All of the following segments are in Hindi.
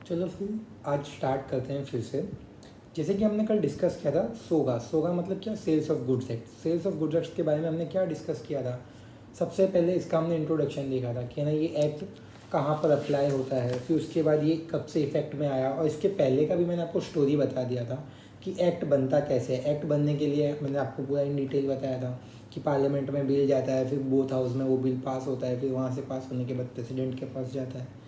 चलो फिर आज स्टार्ट करते हैं फिर से। जैसे कि हमने कल डिस्कस किया था सोगा। सोगा मतलब क्या? Sales of goods act. Sales of goods act के बारे में हमने क्या डिस्कस किया था? सबसे पहले इसका हमने इंट्रोडक्शन देखा था कि ना ये एक्ट कहाँ पर अप्लाई होता है, फिर उसके बाद ये कब से इफेक्ट में आया, और इसके पहले का भी मैंने आपको स्टोरी बता दिया था कि एक्ट बनता कैसे है। एक्ट बनने के लिए मैंने आपको पूरा इन डिटेल बताया था कि पार्लियामेंट में बिल जाता है, फिर बोथ हाउस में वो बिल पास होता है, फिर वहाँ से पास होने के बाद प्रेसिडेंट के पास जाता है।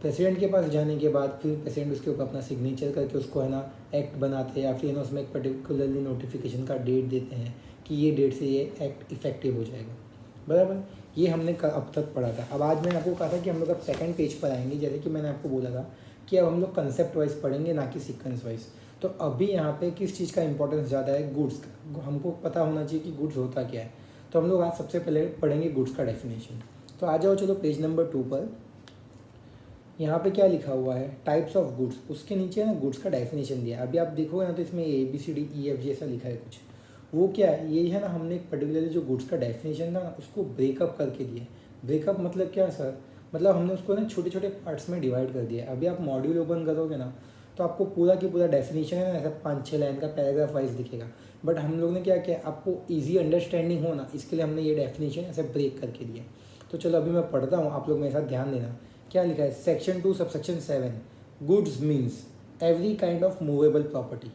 प्रेसिडेंट के पास जाने के बाद फिर प्रेसिडेंट उसके ऊपर अपना सिग्नेचर करके उसको है ना एक्ट बनाते हैं, या फिर ना उसमें एक पर्टिकुलरली नोटिफिकेशन का डेट देते हैं कि ये डेट से ये एक्ट इफेक्टिव हो जाएगा। बराबर, ये हमने अब तक पढ़ा था। अब आज मैंने आपको कहा था कि हम लोग अब सेकंड पेज पर आएंगे, जैसे कि मैंने आपको बोला था कि अब हम लोग कंसेप्ट वाइज पढ़ेंगे, ना कि सीक्वेंस वाइज। तो अभी यहाँ पे किस चीज़ का इंपॉर्टेंस ज़्यादा है? गुड्स का। हमको पता होना चाहिए कि गुड्स होता क्या है। तो हम लोग आज सबसे पहले पढ़ेंगे गुड्स का डेफिनेशन। तो आ जाओ चलो पेज नंबर 2 पर। यहाँ पे क्या लिखा हुआ है? Types of goods. उसके नीचे ना गुड्स का डेफिनेशन दिया है। अभी आप देखोगे ना तो इसमें ABCDEF ऐसा लिखा है कुछ। वो क्या है? ये है ना, हमने एक पर्टिकुलरली जो गुड्स का डेफिनेशन था ना उसको ब्रेकअप करके दिया है। ब्रेकअप मतलब क्या सर? मतलब हमने उसको ना छोटे छोटे पार्ट्स में डिवाइड कर दिया है। अभी आप मॉड्यूल ओपन करोगे ना तो आपको पूरा की पूरा डेफिनेशन है ना ऐसा 5-6 लाइन का पैराग्राफ वाइज दिखेगा। बट हम लोग ने क्या किया, आपको ईजी अंडरस्टैंडिंग हो ना, इसके लिए हमने ये डेफिनेशन ऐसे ब्रेक करके दिया। तो चलो अभी मैं पढ़ता हूँ, आप लोग मेरे साथ ध्यान देना। क्या लिखा है? Section 2 subsection 7, goods means every kind of movable property.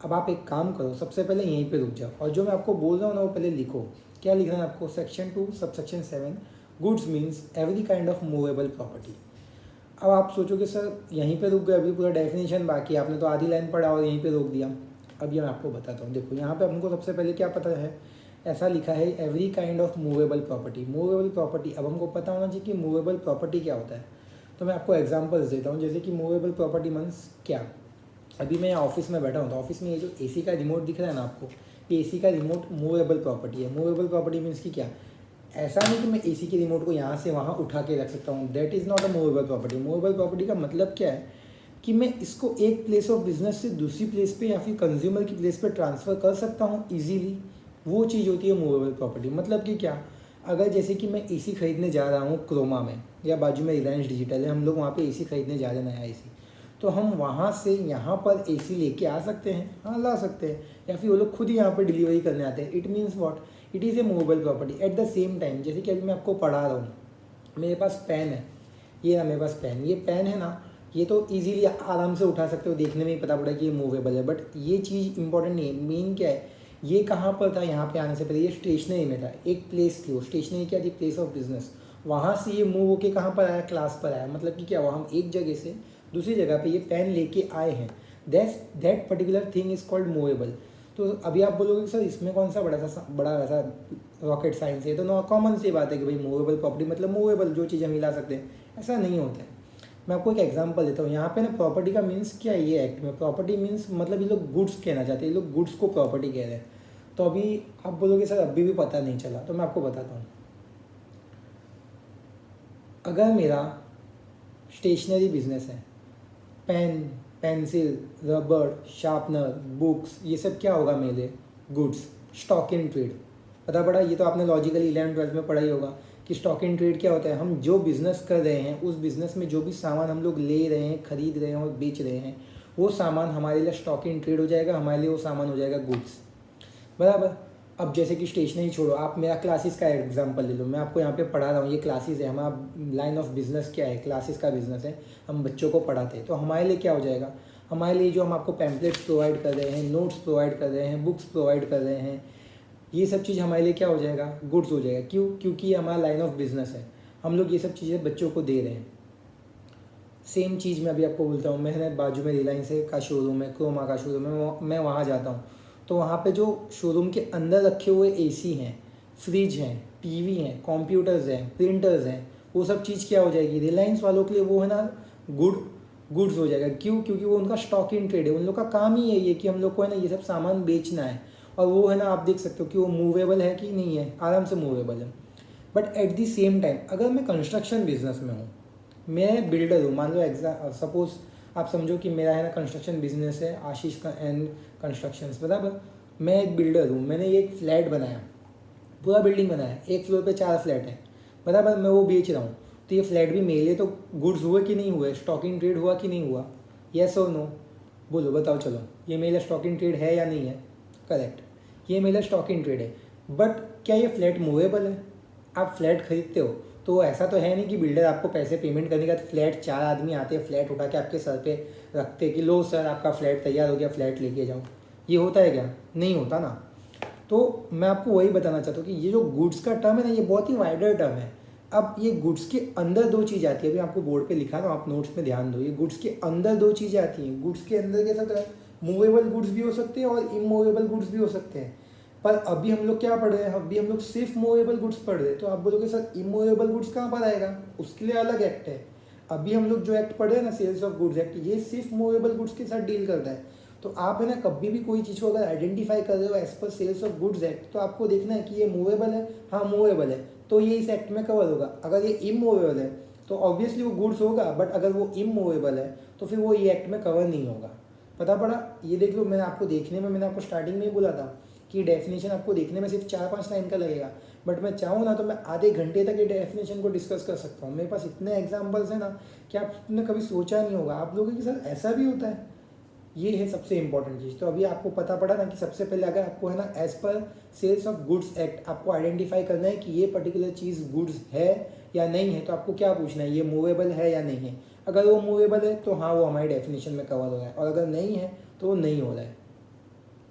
अब आप एक काम करो, सबसे पहले यहीं पे रुक जाओ और जो मैं आपको बोल रहा हूँ ना वो पहले लिखो। क्या लिखना है आपको? Section 2 subsection 7, goods means every kind of movable property. अब आप सोचोगे सर यहीं पे रुक गए, अभी पूरा डेफिनेशन बाकी है, आपने तो आधी लाइन पढ़ा और यहीं पे रोक दिया। अब ये मैं आपको बताता हूँ। देखो यहाँ पे हमको सबसे पहले क्या पता है, ऐसा लिखा है every kind of movable property. Movable property, अब हमको पता होना चाहिए कि मूवेबल प्रॉपर्टी क्या होता है। तो मैं आपको एग्जांपल्स देता हूँ, जैसे कि मूवेबल प्रॉपर्टी मीन्स क्या। अभी मैं ऑफिस में बैठा हूँ तो ऑफिस में ये जो AC का रिमोट दिख रहा है ना आपको, ये AC का रिमोट मूवेबल प्रॉपर्टी है। मूवेबल प्रॉपर्टी मीन्स की क्या? ऐसा नहीं कि मैं AC के रिमोट को यहाँ से वहाँ उठा के रख सकता हूँ, that is not a movable property. Movable property का मतलब क्या है कि मैं इसको एक प्लेस ऑफ बिजनेस से दूसरी प्लेस पे या फिर कंज्यूमर की प्लेस पे ट्रांसफ़र कर सकता हूँ ईजीली, वो चीज़ होती है मूवेबल प्रॉपर्टी। मतलब कि क्या, अगर जैसे कि मैं AC खरीदने जा रहा हूँ क्रोमा में, या बाजू में रिलायंस डिजिटल है, हम लोग वहाँ पे AC खरीदने जा रहे हैं, नया AC, तो हम वहाँ से यहाँ पर AC लेके आ सकते हैं। हाँ, ला सकते हैं, या फिर वो लोग खुद ही यहाँ पर डिलीवरी करने आते हैं। It means what, it is a movable property. At the same time, जैसे कि अभी मैं आपको पढ़ा रहा हूँ, मेरे पास पेन है, ये ना मेरे पास पेन, ये पेन है ना, ये तो इजीली आराम से उठा सकते हो, देखने में ही पता पड़ा कि ये मूवेबल है। बट ये चीज़ इंपॉर्टेंट नहीं है। मेन क्या है, ये कहाँ पर था? यहाँ पे आने से पहले ये स्टेशनरी में था, एक प्लेस थी वो। स्टेशनरी क्या थी? Place of business. वहाँ से ये मूव होके कहाँ पर आया? क्लास पर आया। मतलब कि क्या हुआ, हम एक जगह से दूसरी जगह पे ये पेन लेके आए हैं, that particular thing is called movable. तो अभी आप बोलोगे सर इसमें कौन सा बड़ा ऐसा रॉकेट साइंस है? तो नो, कॉमन सी बात है कि भाई मूवेबल प्रॉपर्टी मतलब मूवेबल, जो चीज़ हम हिला सकते हैं। ऐसा नहीं होता है। मैं आपको एक एग्जांपल देता हूँ। यहाँ पे ना प्रॉपर्टी का मीन्स क्या है, ये एक्ट में प्रॉपर्टी मीन्स मतलब ये लोग गुड्स कहना चाहते हैं, ये लोग गुड्स को प्रॉपर्टी कह रहे हैं। तो अभी आप बोलोगे सर अभी भी पता नहीं चला, तो मैं आपको बताता हूँ। अगर मेरा स्टेशनरी बिजनेस है, पेन, पेंसिल, रबड़, शार्पनर, बुक्स, ये सब क्या होगा मेरे? गुड्स। स्टॉक इन ट्रेड, पता पड़ा? ये तो आपने लॉजिकली 11th-12th में पढ़ा ही होगा कि स्टॉक इन ट्रेड क्या होता है। हम जो बिज़नेस कर रहे हैं उस बिज़नेस में जो भी सामान हम लोग ले रहे हैं, खरीद रहे हैं और बेच रहे हैं, वो सामान हमारे लिए स्टॉक इन ट्रेड हो जाएगा, हमारे लिए वो सामान हो जाएगा गुड्स। बराबर। अब जैसे कि स्टेशनरी छोड़ो, आप मेरा क्लासेस का एग्जांपल ले लो। मैं आपको यहाँ पे पढ़ा रहा हूँ, ये क्लासेस है, हमारा लाइन ऑफ बिजनेस क्या है? क्लासेस का बिजनेस है, हम बच्चों को पढ़ाते हैं। तो हमारे लिए क्या हो जाएगा? हमारे लिए जो हम आपको पैम्पलेट्स प्रोवाइड कर रहे हैं, नोट्स प्रोवाइड कर रहे हैं, बुक्स प्रोवाइड कर रहे हैं, ये सब चीज़ हमारे लिए क्या हो जाएगा? गुड्स हो जाएगा। क्यों? क्योंकि ये हमारा लाइन ऑफ बिजनेस है, हम लोग ये सब चीज़ें बच्चों को दे रहे हैं। सेम चीज़ मैं अभी आपको बोलता हूँ, मैंने बाजू में रिलायंस का शोरूम है, क्रोमा का शोरूम है, मैं वहाँ जाता हूँ तो वहाँ पे जो शोरूम के अंदर रखे हुए AC हैं, फ्रिज हैं, TV हैं, कंप्यूटर्स हैं, प्रिंटर्स हैं, वो सब चीज़ क्या हो जाएगी? रिलायंस वालों के लिए वो है ना गुड्स हो जाएगा। क्यों? क्योंकि वो उनका स्टॉक इन ट्रेड है, उन लोग का काम ही यही है कि हम लोग को है ना ये सब सामान बेचना है। और वो है ना, आप देख सकते हो कि वो मूवेबल है कि नहीं है, आराम से मूवेबल है। But at the same time अगर मैं कंस्ट्रक्शन बिजनेस में हूँ, मैं बिल्डर हूँ, मान लो सपोज आप समझो कि मेरा है ना कंस्ट्रक्शन बिजनेस है, आशीष का एंड कंस्ट्रक्शंस, बराबर। मैं एक बिल्डर हूँ, मैंने एक फ्लैट बनाया, पूरा बिल्डिंग बनाया, एक फ्लोर पे 4 फ्लैट है, बराबर। मैं वो बेच रहा हूँ, तो ये फ्लैट भी मेरे लिए तो गुड्स हुए कि नहीं हुए, स्टॉक इन ट्रेड हुआ कि नहीं हुआ, येस और नो, बोलो बताओ चलो, ये मेरा स्टॉक इन ट्रेड है या नहीं है? करेक्ट, ये मेरा स्टॉक इन ट्रेड है। बट क्या ये फ्लैट मूवेबल है? आप फ्लैट खरीदते हो तो ऐसा तो है नहीं कि बिल्डर आपको पैसे पेमेंट करने का फ्लैट 4 आदमी आते हैं फ्लैट उठा के आपके सर पे रखते कि लो सर आपका फ्लैट तैयार हो गया, फ्लैट लेके जाओ। ये होता है क्या? नहीं होता ना। तो मैं आपको वही बताना चाहता हूँ कि ये जो गुड्स का टर्म है ना, ये बहुत ही वाइडर टर्म है। अब ये गुड्स के अंदर दो चीज़ आती है, अभी आपको बोर्ड पे लिखा ना, आप नोट्स में ध्यान दो, ये गुड्स के अंदर दो चीज़ें आती हैं। गुड्स के अंदर कैसा होता है, मूवेबल गुड्स भी हो सकते हैं और इमूवेबल गुड्स भी हो सकते हैं। पर अभी हम लोग क्या पढ़ रहे हैं, अभी हम लोग सिर्फ मूवेबल गुड्स पढ़ रहे हैं। तो आप बोलोगे सर इमूवेबल गुड्स कहाँ पर आएगा, उसके लिए अलग एक्ट है। अभी हम लोग जो एक्ट पढ़ रहे हैं ना, सेल्स ऑफ गुड्स एक्ट, ये सिर्फ मूवेबल गुड्स के साथ डील करता है। तो आप है ना कभी भी कोई चीज़ को अगर आइडेंटिफाई कर रहे हो एज पर सेल्स ऑफ गुड्स एक्ट, तो आपको देखना है कि ये मूवेबल है, हाँ मूवेबल है, तो ये इस एक्ट में कवर होगा। अगर ये इमूवेबल है तो ऑब्वियसली वो गुड्स होगा, बट अगर वो इमूवेबल है तो फिर वो ये एक्ट में कवर नहीं होगा। पता पड़ा? ये देख लो, मैंने आपको देखने में, मैंने आपको स्टार्टिंग में ही बोला था कि डेफिनेशन आपको देखने में सिर्फ 4-5 लाइन का लगेगा, बट मैं चाहूँ ना तो मैं आधे घंटे तक ये डेफिनेशन को डिस्कस कर सकता हूँ। मेरे पास इतने एग्जाम्पल्स हैं ना कि आपने कभी सोचा नहीं होगा, आप लोगों के साथ ऐसा भी होता है। ये है सबसे इंपॉर्टेंट चीज़। तो अभी आपको पता पड़ा ना कि सबसे पहले अगर आपको है ना एज पर सेल्स ऑफ गुड्स एक्ट आपको आइडेंटिफाई करना है कि ये पर्टिकुलर चीज़ गुड्स है या नहीं है, तो आपको क्या पूछना है, ये मूवेबल है या नहीं है। अगर वो मूवेबल है तो हाँ वो हमारी डेफिनेशन में कवर हो रहा है, और अगर नहीं है तो वो नहीं हो रहा है।